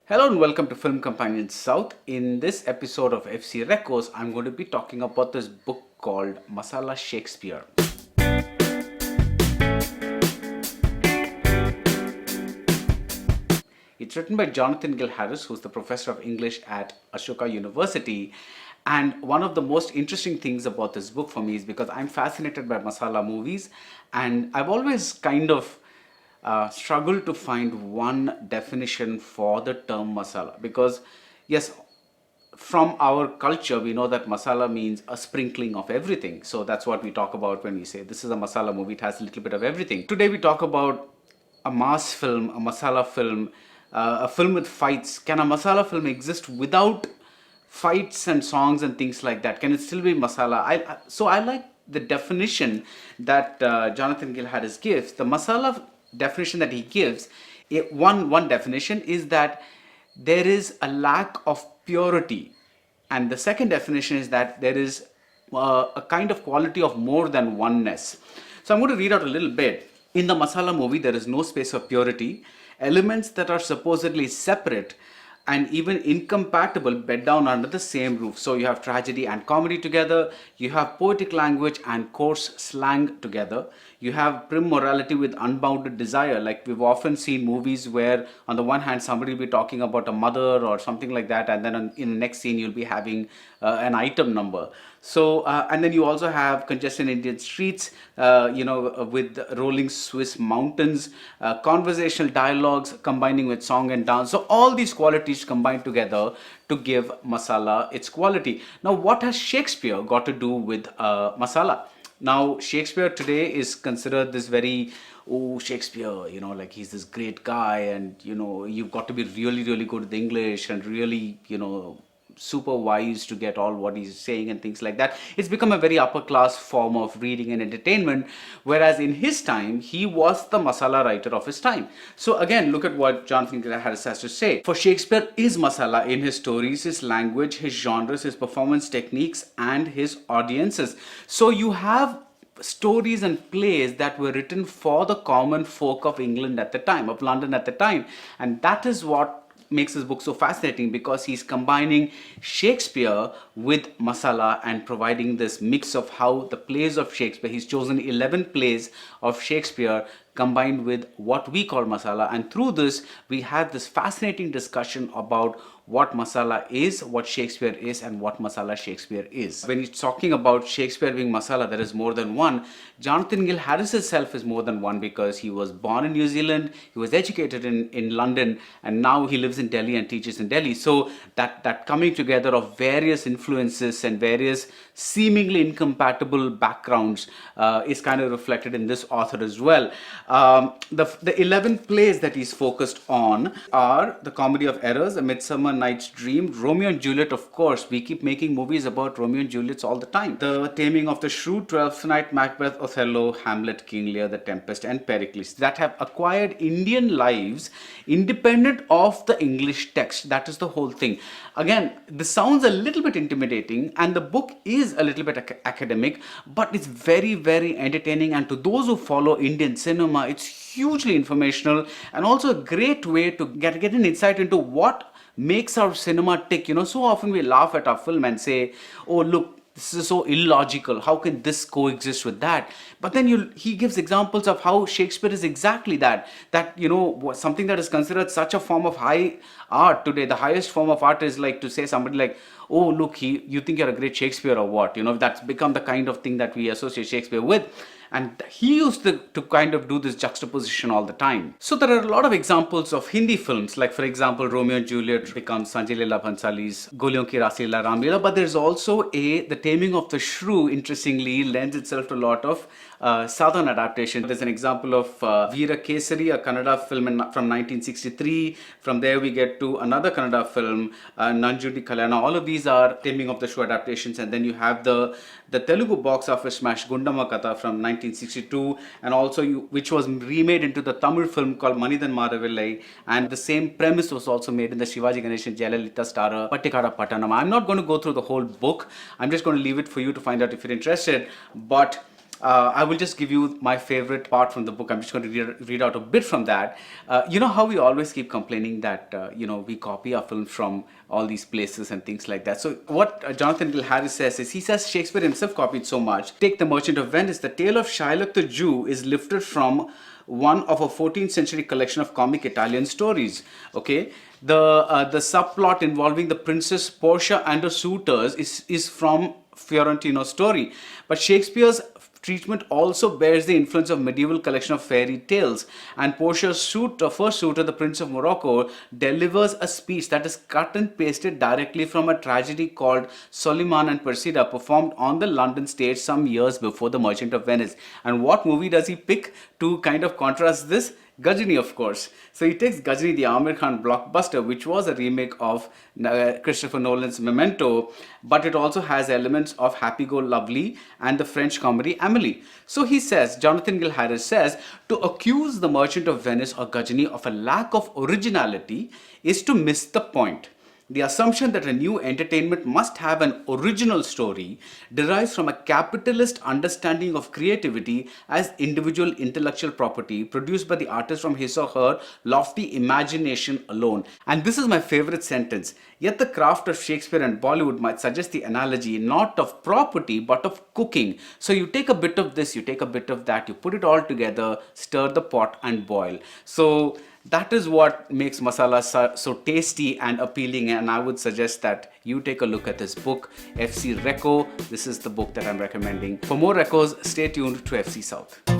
Hello and welcome to Film Companion South. In this episode of FC Reccos, I'm going to be talking about this book called Masala Shakespeare. It's written by Jonathan Gil Harris, who's the professor of English at Ashoka University. And one of the most interesting things about this book for me is because I'm fascinated by masala movies, and I've always kind of struggled to find one definition for the term masala. Because, yes, from our culture, we know that masala means a sprinkling of everything. So that's what we talk about when we say this is a masala movie. It has a little bit of everything. Today we talk about a mass film, a masala film, a film with fights. Can a masala film exist without fights and songs and things like that? Can it still be masala? So I like the definition that Jonathan Gil Harris gives. The masala definition that he gives, one definition is that there is a lack of purity, and the second definition is that there is a kind of quality of more than oneness. So I'm going to read out a little bit. In the masala movie, there is no space of purity. Elements that are supposedly separate and even incompatible bed down under the same roof. So you have tragedy and comedy together, you have poetic language and coarse slang together, you have prim morality with unbounded desire. Like we've often seen movies where on the one hand somebody will be talking about a mother or something like that, and then in the next scene you'll be having an item number. So and then you also have congested Indian streets, with rolling Swiss mountains, conversational dialogues combining with song and dance. So all these qualities combined together to give masala its quality. Now, what has Shakespeare got to do with masala? Now, Shakespeare today is considered this very, oh, Shakespeare, like he's this great guy, and you've got to be really, really good at the English and really, super wise to get all what he's saying and things like that. It's become a very upper class form of reading and entertainment, whereas in his time he was the masala writer of his time. So again, look at what Jonathan Gil Harris has to say. For Shakespeare is masala in his stories, his language, his genres, his performance techniques, and his audiences. So you have stories and plays that were written for the common folk of England at the time, of London at the time, and that is what makes this book so fascinating, because he's combining Shakespeare with masala and providing this mix of how the plays of Shakespeare, he's chosen 11 plays of Shakespeare combined with what we call masala, and through this we have this fascinating discussion about what masala is, what Shakespeare is, and what masala Shakespeare is. When he's talking about Shakespeare being masala, there is more than one. Jonathan Gil Harris himself is more than one, because he was born in New Zealand, he was educated in London, and now he lives in Delhi and teaches in Delhi. So that coming together of various influences and various seemingly incompatible backgrounds is kind of reflected in this author as well. The 11 plays that he's focused on are The Comedy of Errors, A Midsummer Night's Dream, Romeo and Juliet. Of course, we keep making movies about Romeo and Juliet all the time. The Taming of the Shrew, Twelfth Night, Macbeth, Othello, Hamlet, King Lear, The Tempest, and Pericles, that have acquired Indian lives independent of the English text. That is the whole thing. Again, this sounds a little bit intimidating, and the book is a little bit academic, but it's very, very entertaining, and to those who follow Indian cinema, it's hugely informational and also a great way to get an insight into what makes our cinema tick. So often we laugh at our film and say, oh, look, this is so illogical. How can this coexist with that? But then he gives examples of how Shakespeare is exactly that. Something that is considered such a form of high art today. The highest form of art is like to say somebody like, oh, look, you think you're a great Shakespeare or what? That's become the kind of thing that we associate Shakespeare with. And he used to kind of do this juxtaposition all the time. So there are a lot of examples of Hindi films, like for example, Romeo and Juliet becomes Sanjay Leela Bhansali's Goliyon Ki Raslila Ramlila. But there's also The Taming of the Shrew, interestingly, lends itself to a lot of southern adaptation. There's an example of Veera Kesari, a Kannada film from 1963. From there we get to another Kannada film, Nanjudi Kalyana. All of these are Taming of the Shrew adaptations. And then you have the Telugu box office smash Gundama Katha from 1962, and also which was remade into the Tamil film called Manidan Maravillai, and the same premise was also made in the Shivaji Ganesan Jayalalitha starrer Pattikada Pattanam. I'm not going to go through the whole book. I'm just going to leave it for you to find out if you're interested. But I will just give you my favorite part from the book. I'm just going to read out a bit from that. You know how we always keep complaining that, we copy our films from all these places and things like that. So what Jonathan Gil Harris says is, he says Shakespeare himself copied so much. Take The Merchant of Venice. The tale of Shylock the Jew is lifted from one of a 14th century collection of comic Italian stories. Okay, the subplot involving the princess Portia and her suitors is from Fiorentino story, but Shakespeare's treatment also bears the influence of medieval collection of fairy tales. And Portia's first suitor, the Prince of Morocco, delivers a speech that is cut and pasted directly from a tragedy called Soliman and Persida, performed on the London stage some years before The Merchant of Venice. And what movie does he pick to kind of contrast this? Ghajini, of course. So he takes Ghajini, the Amir Khan blockbuster, which was a remake of Christopher Nolan's Memento, but it also has elements of Happy Go Lovely and the French comedy Amélie. So he says, Jonathan Gil Harris says, to accuse The Merchant of Venice or Ghajini of a lack of originality is to miss the point. The assumption that a new entertainment must have an original story derives from a capitalist understanding of creativity as individual intellectual property produced by the artist from his or her lofty imagination alone. And this is my favorite sentence. Yet the craft of Shakespeare and Bollywood might suggest the analogy not of property but of cooking. So you take a bit of this, you take a bit of that, you put it all together, stir the pot and boil. So that is what makes masala so tasty and appealing, and I would suggest that you take a look at this book, FC Recco. This is the book that I'm recommending. For more recos, stay tuned to FC South.